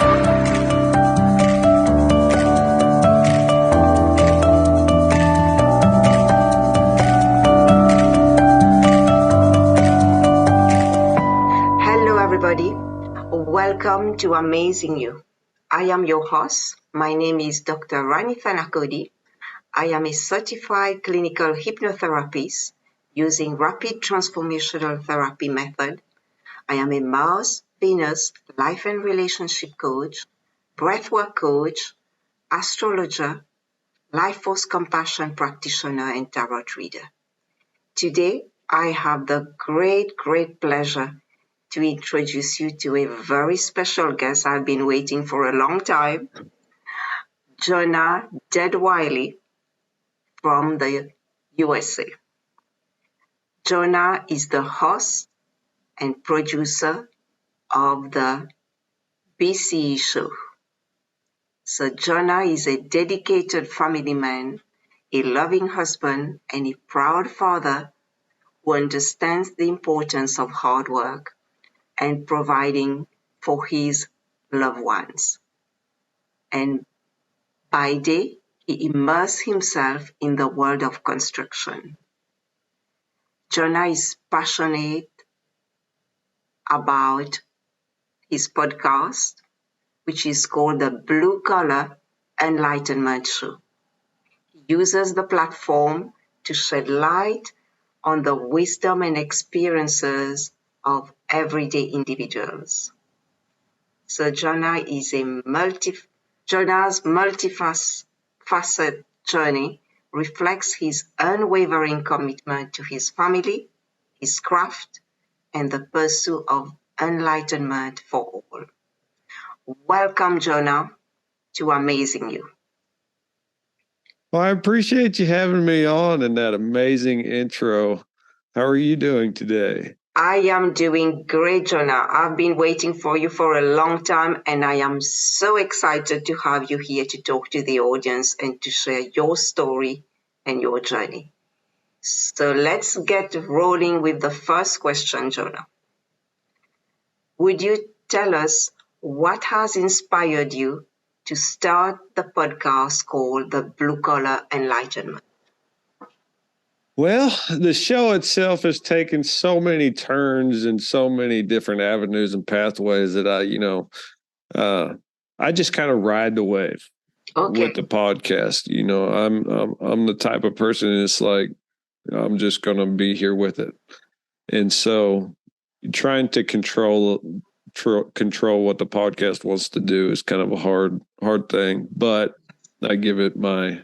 Hello, everybody. Welcome to Amazing You. I am your host. My name is Dr. Rani Thanacoody. I am a certified clinical hypnotherapist using rapid transformational therapy method. I am a Mars, Venus, life and relationship coach, breathwork coach, astrologer, life force compassion practitioner, and tarot reader. Today, I have the great pleasure to introduce you to a very special guest I've been waiting for a long time, Jonah Deadwiley from the USA. Jonah is the host and producer of the BCE show. So Jonah is a dedicated family man, a loving husband, and a proud father who understands the importance of hard work and providing for his loved ones. And by day, he immersed himself in the world of construction. Jonah is passionate about his podcast, which is called the Blue Collar Enlightenment Show. He uses the platform to shed light on the wisdom and experiences of everyday individuals. So Jonah is Jonah's multifaceted journey reflects his unwavering commitment to his family, his craft, and the pursuit of enlightenment for all. Welcome, Jonah, to Amazing You. Well, I appreciate you having me on and that amazing intro. How are you doing today? I am doing great, Jonah. I've been waiting for you for a long time, and I am so excited to have you here to talk to the audience and to share your story and your journey. So let's get rolling with the first question, Jonah. Would you tell us what has inspired you to start the podcast called the Blue Collar Enlightenment? Well, the show itself has taken so many turns and so many different avenues and pathways that I just kind of ride the wave with the podcast. You know, I'm the type of person that's like, I'm just going to be here with it. And so trying to control what the podcast wants to do is kind of a hard thing, but I give it my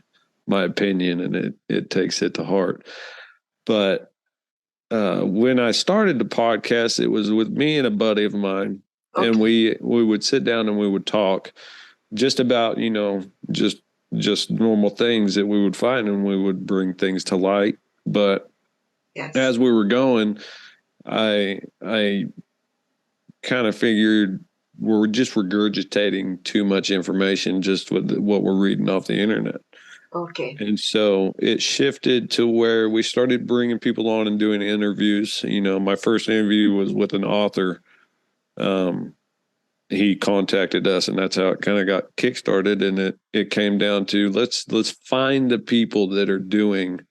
opinion and it takes it to heart. But when I started the podcast, it was with me and a buddy of mine, and we would sit down and we would talk just about, you know, just normal things that we would find, and we would bring things to light. But as we were going, I kind of figured we're just regurgitating too much information just with what we're reading off the internet. Okay. And so it shifted to where we started bringing people on and doing interviews. You know, my first interview was with an author. He contacted us, and that's how it kind of got kickstarted. And it came down to let's find the people that are doing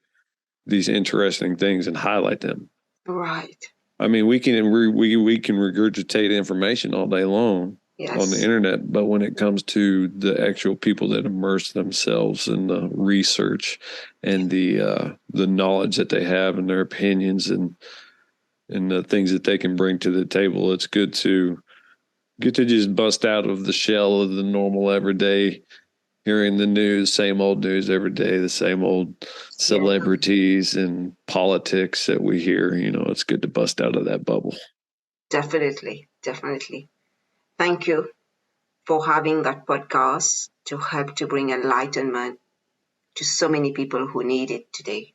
these interesting things and highlight them. Right. I mean, we can regurgitate information all day long on the internet, but when it comes to the actual people that immerse themselves in the research and the knowledge that they have and their opinions and the things that they can bring to the table, it's good to just bust out of the shell of the normal everyday, hearing the news, same old news every day, the same old celebrities and politics that we hear. You know, it's good to bust out of that bubble. Definitely. Thank you for having that podcast to help to bring enlightenment to so many people who need it today.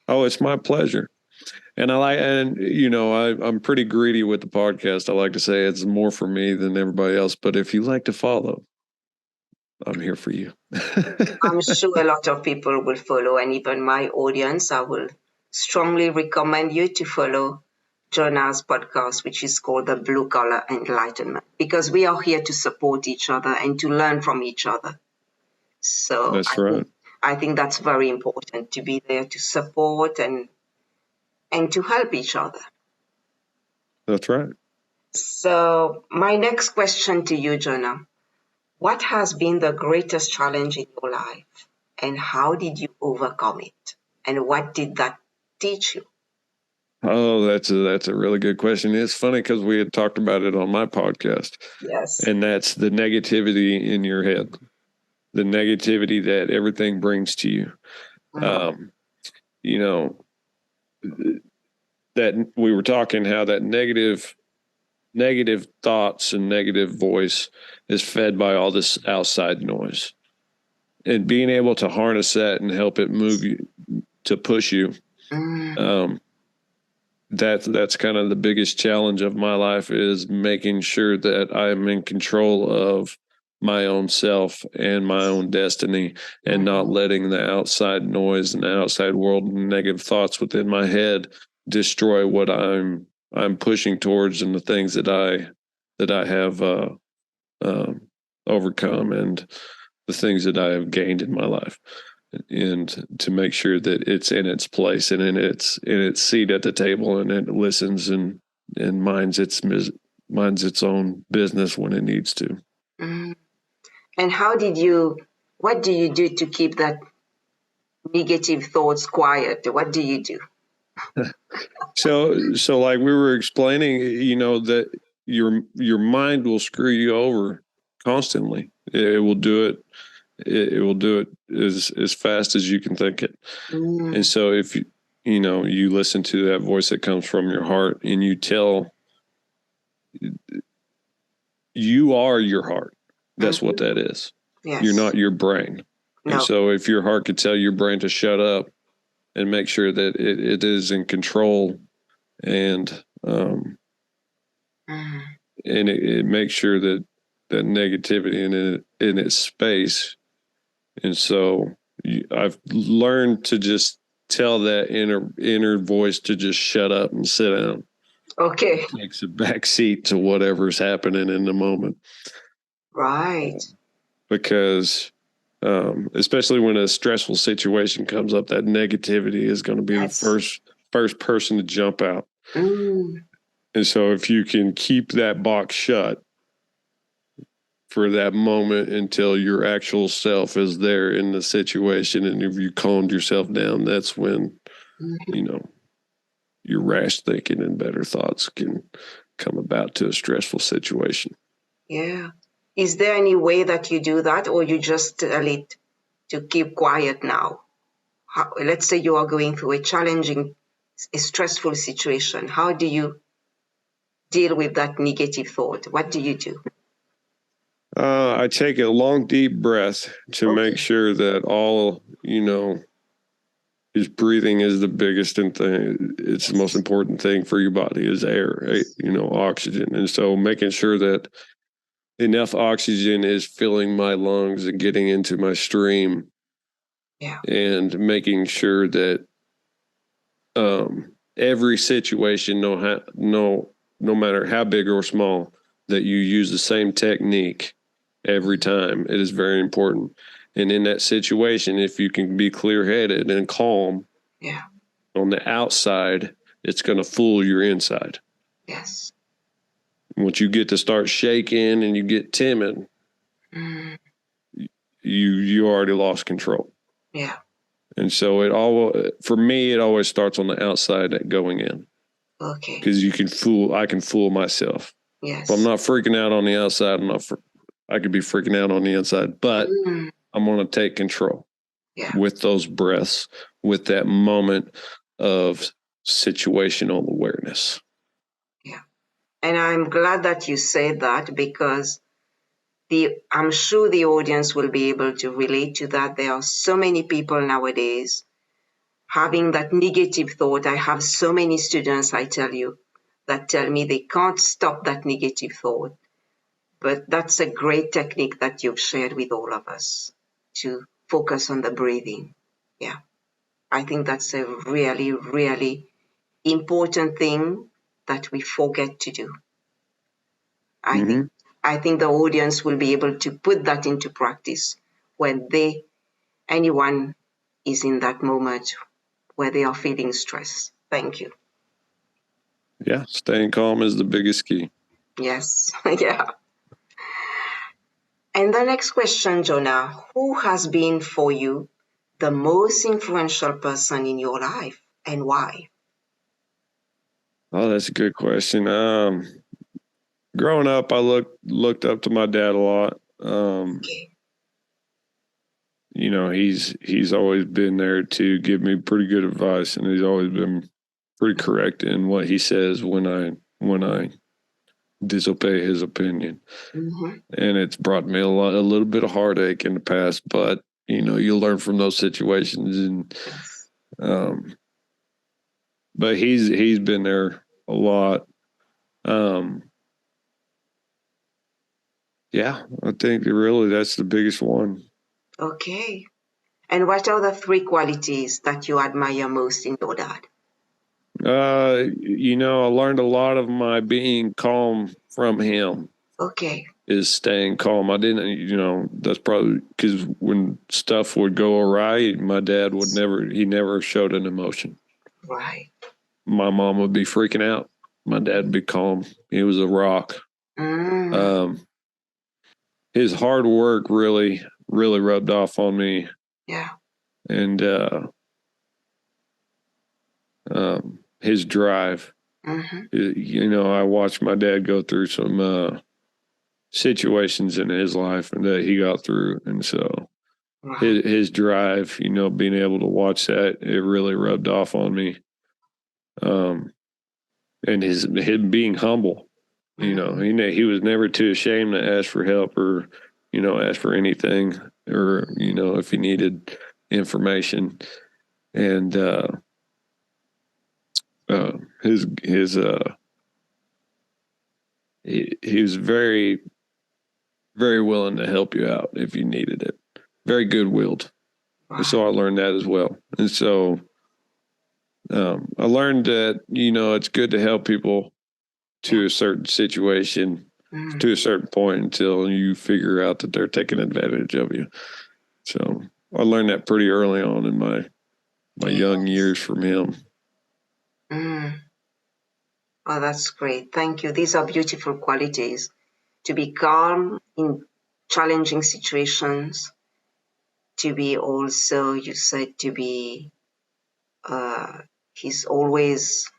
Oh, it's my pleasure. And I'm pretty greedy with the podcast. I like to say it's more for me than everybody else. But if you like to follow, I'm here for you. I'm sure a lot of people will follow, and even my audience, I will strongly recommend you to follow Jonah's podcast, which is called the Blue Collar Enlightenment, because we are here to support each other and to learn from each other. So that's right. I think that's very important, to be there to support and to help each other. That's right. So my next question to you, Jonah, what has been the greatest challenge in your life and how did you overcome it? And what did that teach you? Oh, that's a really good question. It's funny because we had talked about it on my podcast. Yes. And that's the negativity in your head, the negativity that everything brings to you. You know, that we were talking how that negative thoughts and negative voice is fed by all this outside noise, and being able to harness that and help it move you to push you. That's kind of the biggest challenge of my life, is making sure that I'm in control of my own self and my own destiny, and not letting the outside noise and the outside world and negative thoughts within my head destroy what I'm pushing towards, and the things that I have overcome, and the things that I have gained in my life, and to make sure that it's in its place and in its seat at the table, and it listens and minds its own business when it needs to. And what do you do to keep that negative thoughts quiet? What do you do? So like we were explaining, that your mind will screw you over constantly. It will do it. It will do it as fast as you can think it. And so if you listen to that voice that comes from your heart, and you are your heart. That's what that is. Yes. You're not your brain. No. And so if your heart could tell your brain to shut up and make sure that it is in control, and it makes sure that negativity in its space. And so I've learned to just tell that inner voice to just shut up and sit down. Okay. It takes a back seat to whatever's happening in the moment. Right. Because especially when a stressful situation comes up, that negativity is going to be the first person to jump out. And so if you can keep that box shut for that moment until your actual self is there in the situation, and if you calmed yourself down, that's when your rash thinking and better thoughts can come about to a stressful situation. Yeah. Is there any way that you do that, or you just tell it to keep quiet now? Let's say you are going through a stressful situation. How do you deal with that negative thought? What do you do? I take a long, deep breath to make sure that all, is breathing is the biggest thing. It's the most important thing for your body is air, oxygen. And so making sure that enough oxygen is filling my lungs and getting into my stream. Yeah. And making sure that every situation, no matter how big or small, that you use the same technique every time. It is very important. And in that situation, if you can be clear-headed and calm, on the outside, it's going to fool your inside. Yes. Once you get to start shaking and you get timid, you already lost control. Yeah. And so for me, it always starts on the outside going in. Okay. Because I can fool myself. Yes. If I'm not freaking out on the outside, I could be freaking out on the inside, but I'm going to take control with those breaths, with that moment of situational awareness. Yeah. And I'm glad that you said that, because I'm sure the audience will be able to relate to that. There are so many people nowadays having that negative thought. I have so many students, I tell you, that tell me they can't stop that negative thought. But that's a great technique that you've shared with all of us, to focus on the breathing. Yeah. I think that's a really, really important thing that we forget to do. I think the audience will be able to put that into practice when anyone is in that moment where they are feeling stress. Thank you. Yeah, staying calm is the biggest key. Yes, yeah. And the next question, Jonah, who has been for you the most influential person in your life and why? Oh, that's a good question. Growing up, I looked up to my dad a lot. Okay. You know, he's always been there to give me pretty good advice, and he's always been pretty correct in what he says when I disobey his opinion. And it's brought me a little bit of heartache in the past, but you know, you learn from those situations, and but he's been there a lot. Yeah, I think really that's the biggest one. Okay. And what are the 3 qualities that you admire most in your dad? You know, I learned a lot of my being calm from him. Okay. Is staying calm. I didn't, you know, that's probably because when stuff would go awry, my dad would never showed an emotion. Right. My mom would be freaking out. My dad would be calm. He was a rock. His hard work really rubbed off on me. Yeah. And his drive. You know, I watched my dad go through some situations in his life and that he got through, and so his drive, you know, being able to watch that, it really rubbed off on me. And his being humble, you know, he was never too ashamed to ask for help or, you know, ask for anything, or, you know, if he needed information. And he was very, very willing to help you out if you needed it. Very good-willed. And so I learned that as well. And so I learned that, you know, it's good to help people to a certain situation, to a certain point, until you figure out that they're taking advantage of you. So I learned that pretty early on in my young years from him. Oh, that's great. Thank you. These are beautiful qualities. To be calm in challenging situations, to be also, you said, to be, he's always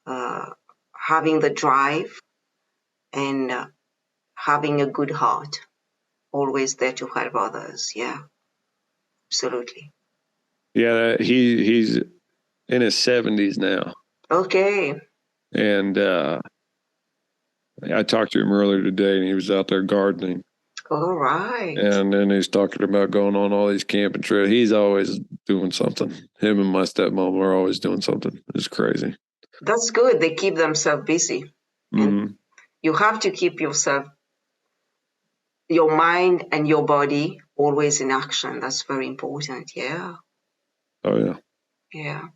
having the drive and having a good heart, always there to help others. Yeah, absolutely. Yeah, he's in his 70s now. Okay. And I talked to him earlier today, and he was out there gardening. All right. And then he's talking about going on all these camping trips. He's always doing something. Him and my stepmom are always doing something. It's crazy. That's good. They keep themselves busy. And you have to keep yourself, your mind and your body always in action. That's very important. Yeah. Oh, yeah. Yeah.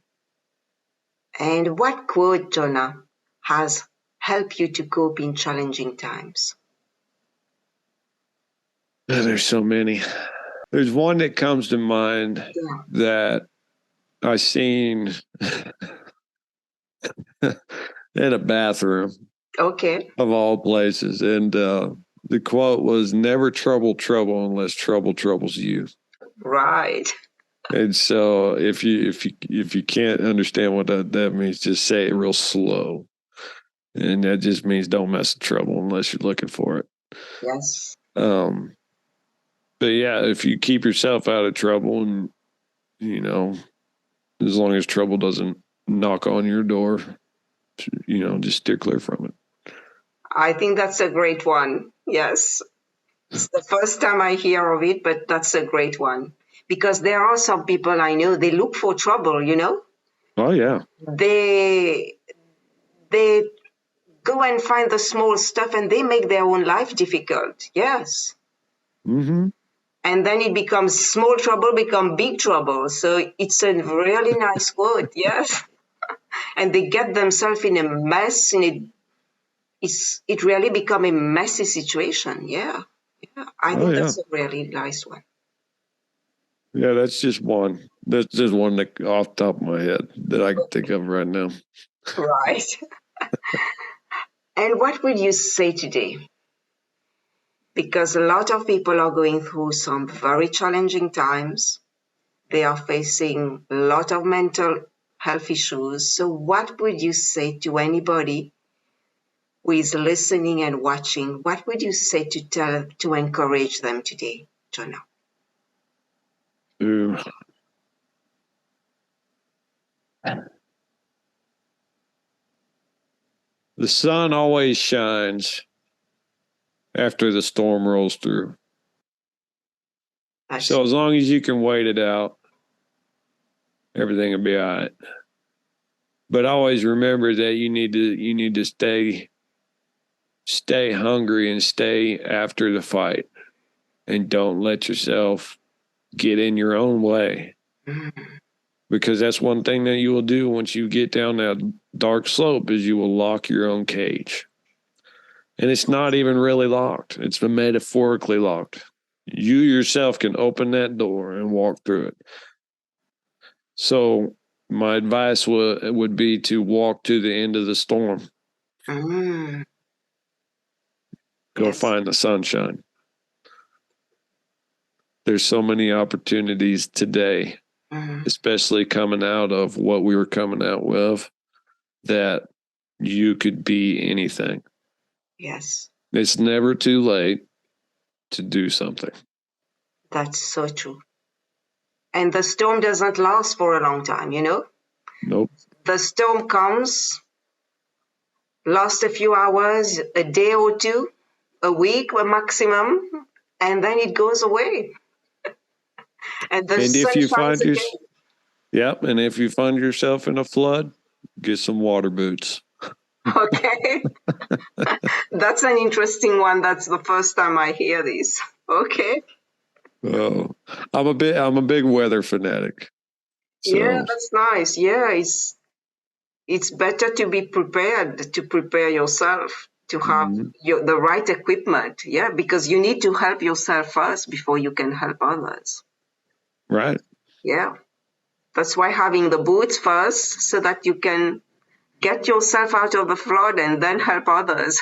And what quote, Jonah, has helped you to cope in challenging times? There's so many. There's one that comes to mind that I seen in a bathroom. Okay. Of all places. And the quote was, "Never trouble unless trouble troubles you." Right. And so if you can't understand what that means, just say it real slow. And that just means don't mess with trouble unless you're looking for it. Yes. But yeah, if you keep yourself out of trouble, and you know, as long as trouble doesn't knock on your door, you know, just steer clear from it. I think that's a great one. Yes. It's the first time I hear of it, but that's a great one. Because there are some people I know, they look for trouble, you know? Oh, yeah. They go and find the small stuff and they make their own life difficult. Yes. Mm-hmm. And then it becomes small trouble, become big trouble. So it's a really nice quote. Yes. and they get themselves in a mess, and it really become a messy situation. Yeah. I think that's a really nice one. Yeah, that's just one. That's just one that off the top of my head that I can think of right now. Right. And what would you say today? Because a lot of people are going through some very challenging times. They are facing a lot of mental health issues. So what would you say to anybody who is listening and watching? What would you say to encourage them today, Jonah? Ooh. The sun always shines after the storm rolls through. So as long as you can wait it out, everything will be all right. But always remember that you need to stay hungry and stay after the fight, and don't let yourself get in your own way. Because that's one thing that you will do once you get down that dark slope is you will lock your own cage. And it's not even really locked. It's metaphorically locked. You yourself can open that door and walk through it. So my advice would be to walk to the end of the storm. Go find the sunshine. There's so many opportunities today, especially coming out of what we were coming out with, that you could be anything. Yes. It's never too late to do something. That's so true. And the storm doesn't last for a long time, you know? Nope. The storm comes, lasts a few hours, a day or two, a week maximum, and then it goes away. And the sun shines again. Yep. And if you find yourself in a flood, get some water boots. Okay. That's an interesting one. That's the first time I hear this. Okay. Oh, I'm a big weather fanatic. So. Yeah, that's nice. Yeah, it's better to be prepared, to prepare yourself, to have the right equipment. Yeah, because you need to help yourself first before you can help others. Right. Yeah. That's why having the boots first, so that you can get yourself out of the flood and then help others.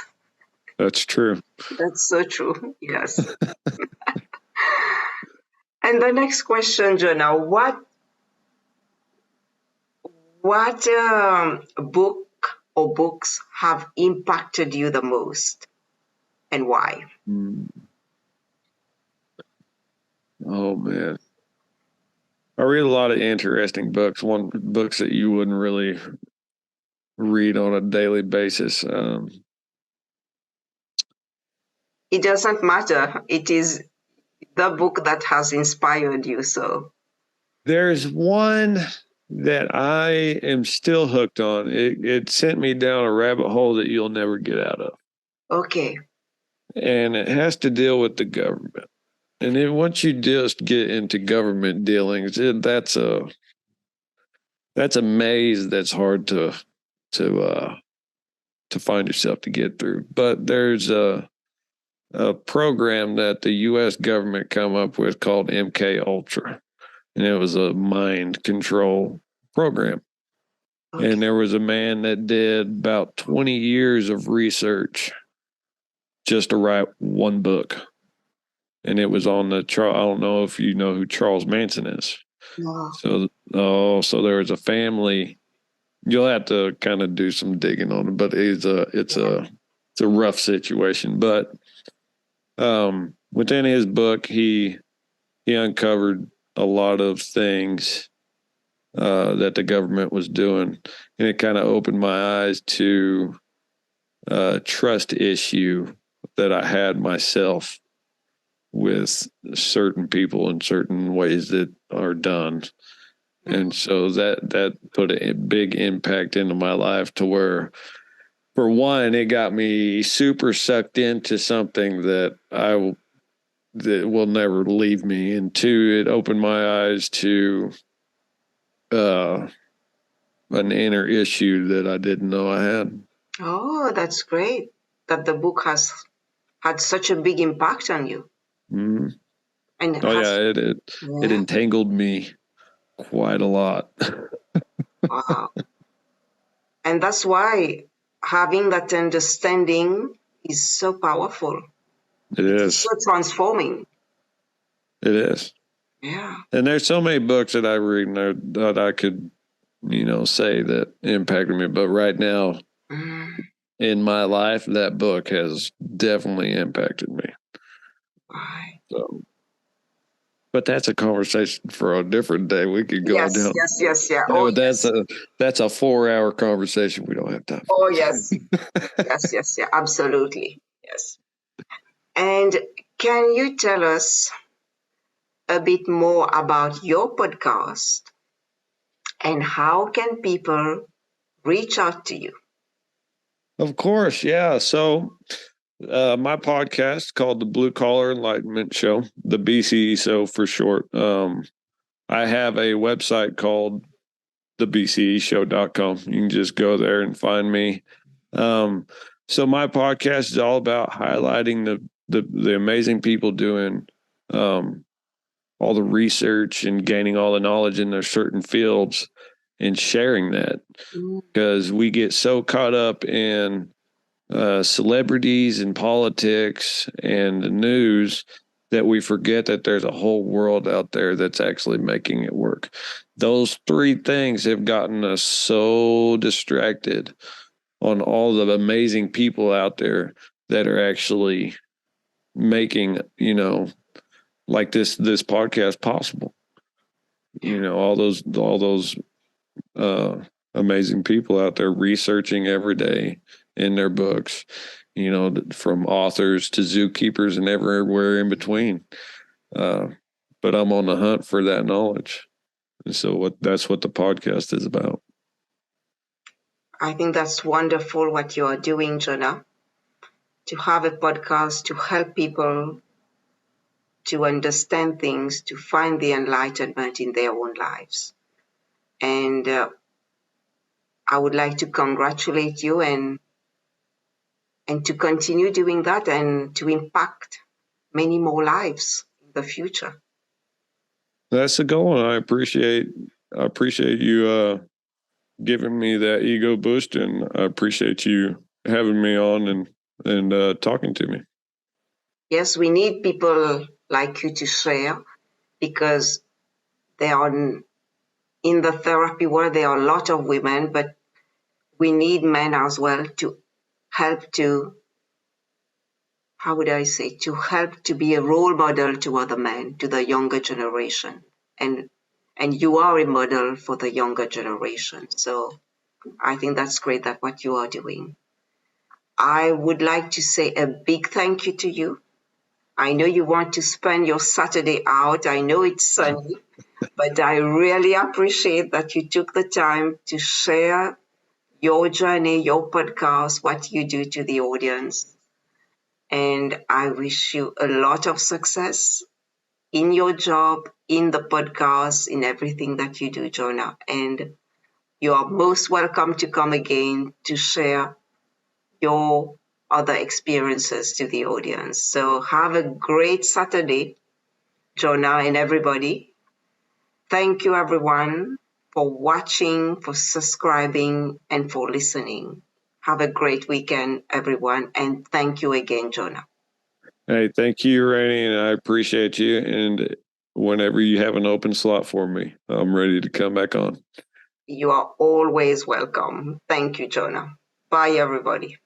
That's true. That's so true. Yes. And the next question, Jonah, what book or books have impacted you the most, and why? Oh man, I read a lot of interesting books. Books that you wouldn't really read on a daily basis. It doesn't matter. It is the book that has inspired you. So there's one that I am still hooked on. It sent me down a rabbit hole that you'll never get out of. Okay. And it has to deal with the government. And then once you just get into government dealings, that's a maze that's hard to find yourself to get through. But there's a program that the U.S. government come up with called MK Ultra, and it was a mind control program. Okay. And there was a man that did about 20 years of research just to write one book. And it was on I don't know if you know who Charles Manson is. No. So there was a family. You'll have to kind of do some digging on it, but it's a rough situation. But within his book, he uncovered a lot of things that the government was doing, and it kind of opened my eyes to a trust issue that I had myself with certain people in certain ways that are done. And so that put a big impact into my life, to where, for one, it got me super sucked into something that will never leave me. And two, it opened my eyes to an inner issue that I didn't know I had. Oh, that's great that the book has had such a big impact on you. Mm-hmm. And it entangled me quite a lot. Wow. And that's why having that understanding is so powerful. It is so transforming. It is. Yeah. And there's so many books that I read that I could, say that impacted me. But right now in my life, that book has definitely impacted me. Right. So, but that's a conversation for a different day. We could go down. Yes. Yeah. That's a 4-hour conversation. We don't have time. Oh, yes. yes. Yeah. Absolutely. Yes. And can you tell us a bit more about your podcast and how can people reach out to you? Of course. Yeah. So my podcast called the Blue Collar Enlightenment Show, the BCE for short. I have a website called thebceshow.com. You can just go there and find me. So my podcast is all about highlighting the amazing people doing all the research and gaining all the knowledge in their certain fields and sharing that, because we get so caught up in celebrities and politics and the news that we forget that there's a whole world out there that's actually making it work. Those three things have gotten us so distracted on all the amazing people out there that are actually making, like this podcast possible. All those amazing people out there researching every day in their books, from authors to zookeepers and everywhere in between. But I'm on the hunt for that knowledge. And so that's what the podcast is about. I think that's wonderful what you are doing, Jonah, to have a podcast to help people to understand things, to find the enlightenment in their own lives. And I would like to congratulate you and to continue doing that and to impact many more lives in the future. That's the goal, and I appreciate you giving me that ego boost, and I appreciate you having me on and talking to me. Yes, we need people like you to share, because there are in the therapy world there are a lot of women, but we need men as well to help to, how would I say, to help to be a role model to other men, to the younger generation. And you are a model for the younger generation. So I think that's great that what you are doing. I would like to say a big thank you to you. I know you want to spend your Saturday out. I know it's sunny, but I really appreciate that you took the time to share your journey, your podcast, what you do to the audience. And I wish you a lot of success in your job, in the podcast, in everything that you do, Jonah. And you are most welcome to come again to share your other experiences to the audience. So have a great Saturday, Jonah and everybody. Thank you, everyone, for watching, for subscribing, and for listening. Have a great weekend, everyone. And thank you again, Jonah. Hey, thank you, Rani, and I appreciate you. And whenever you have an open slot for me, I'm ready to come back on. You are always welcome. Thank you, Jonah. Bye, everybody.